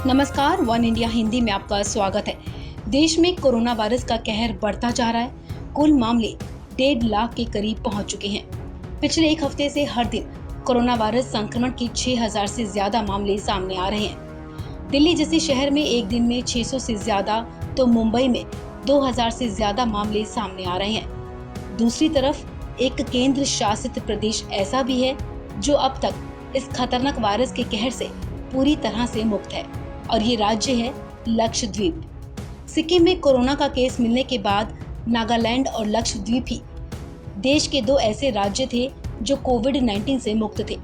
नमस्कार, one India Hindi में आपका स्वागत है। देश में कोरोना वायरस का कहर बढ़ता जा रहा है। कुल मामले 1.5 लाख के करीब पहुंच चुके हैं। पिछले एक हफ्ते से हर दिन कोरोना वायरस संक्रमण के 6000 से ज्यादा मामले सामने आ रहे हैं। दिल्ली जैसे शहर में एक दिन में 600 से ज्यादा तो मुंबई में 2000 से ज्यादा मामले सामने आ रहे हैं। दूसरी तरफ एक केंद्र शासित प्रदेश ऐसा भी है जो अब तक इस खतरनाक वायरस के कहर से पूरी तरह से मुक्त है और ये राज्य है लक्षद्वीप। सिक्किम में कोरोना का केस मिलने के बाद नागालैंड और लक्षद्वीप ही देश के दो ऐसे राज्य थे जो कोविड-19 से मुक्त थे।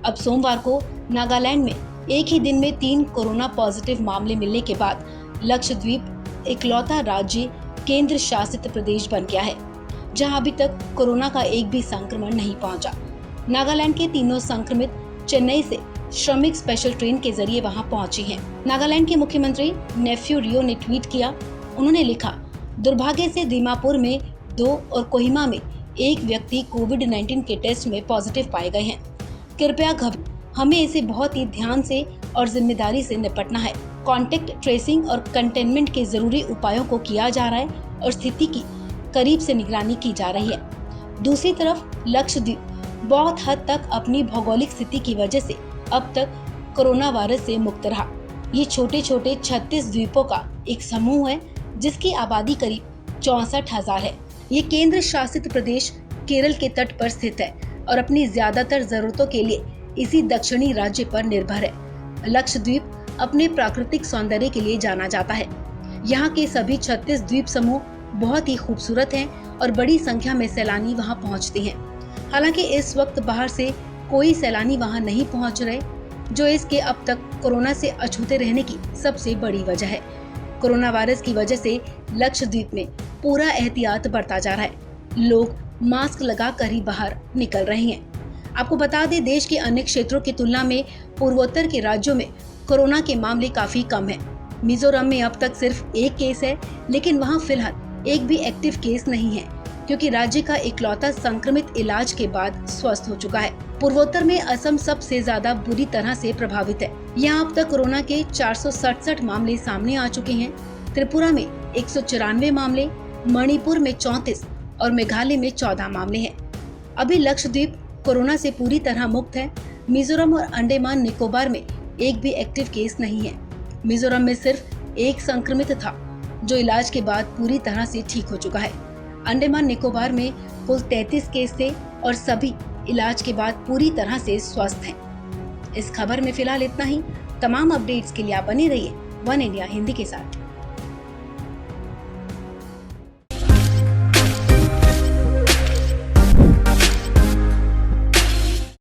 अब सोमवार को नागालैंड में एक ही दिन में 3 कोरोना पॉजिटिव मामले मिलने के बाद लक्षद्वीप इकलौता राज्य केंद्र शासित प्रदेश बन गया है जहां अभी तक कोरोना का एक भी संक्रमण नहीं पहुंचा। नागालैंड के तीनों संक्रमित चेन्नई से श्रमिक स्पेशल ट्रेन के जरिए वहां पहुंची हैं। नागालैंड के मुख्यमंत्री नेफ्यू रियो ने ट्वीट किया। उन्होंने लिखा, दुर्भाग्य से दीमापुर में 2 और कोहिमा में 1 व्यक्ति कोविड-19 के टेस्ट में पॉजिटिव पाए गए हैं। कृपया हमें इसे बहुत ही ध्यान से और जिम्मेदारी से निपटना है। कॉन्टेक्ट ट्रेसिंग और कंटेनमेंट के जरूरी उपायों को किया जा रहा है और स्थिति की करीब से निगरानी की जा रही है। दूसरी तरफ लक्षद्वीप बहुत हद तक अपनी भौगोलिक स्थिति की वजह से अब तक कोरोना वायरस से मुक्त रहा। ये छोटे छोटे 36 द्वीपों का एक समूह है जिसकी आबादी करीब 64,000 है। ये केंद्र शासित प्रदेश केरल के तट पर स्थित है और अपनी ज्यादातर जरूरतों के लिए इसी दक्षिणी राज्य पर निर्भर है। लक्षद्वीप अपने प्राकृतिक सौंदर्य के लिए जाना जाता है। यहाँ के सभी 36 द्वीप समूह बहुत ही खूबसूरत हैं और बड़ी संख्या में सैलानी वहाँ पहुँचते हैं। हालांकि इस वक्त बाहर से कोई सैलानी वहां नहीं पहुंच रहे, जो इसके अब तक कोरोना से अछूते रहने की सबसे बड़ी वजह है। कोरोना वायरस की वजह से लक्षद्वीप में पूरा एहतियात बरता जा रहा है। लोग मास्क लगाकर ही बाहर निकल रहे हैं। आपको बता दें, देश के अन्य क्षेत्रों की तुलना में पूर्वोत्तर के राज्यों में कोरोना के मामले काफी कम है। मिजोरम में अब तक सिर्फ 1 केस है, लेकिन वहाँ फिलहाल एक भी एक्टिव केस नहीं है क्योंकि राज्य का इकलौता संक्रमित इलाज के बाद स्वस्थ हो चुका है। पूर्वोत्तर में असम सबसे ज्यादा बुरी तरह से प्रभावित है। यहाँ अब तक कोरोना के 467 मामले सामने आ चुके हैं। त्रिपुरा में 194 मामले, मणिपुर में 34 और मेघालय में 14 मामले हैं। अभी लक्षद्वीप कोरोना से पूरी तरह मुक्त है। मिजोरम और अंडमान निकोबार में एक भी एक्टिव केस नहीं है। मिजोरम में सिर्फ 1 संक्रमित था जो इलाज के बाद पूरी तरह से ठीक हो चुका है। अंडमान निकोबार में कुल 33 केस थे और सभी इलाज के बाद पूरी तरह से स्वस्थ हैं। इस खबर में फिलहाल इतना ही। तमाम अपडेट्स के लिए आप बने रहिए वन इंडिया हिंदी के साथ।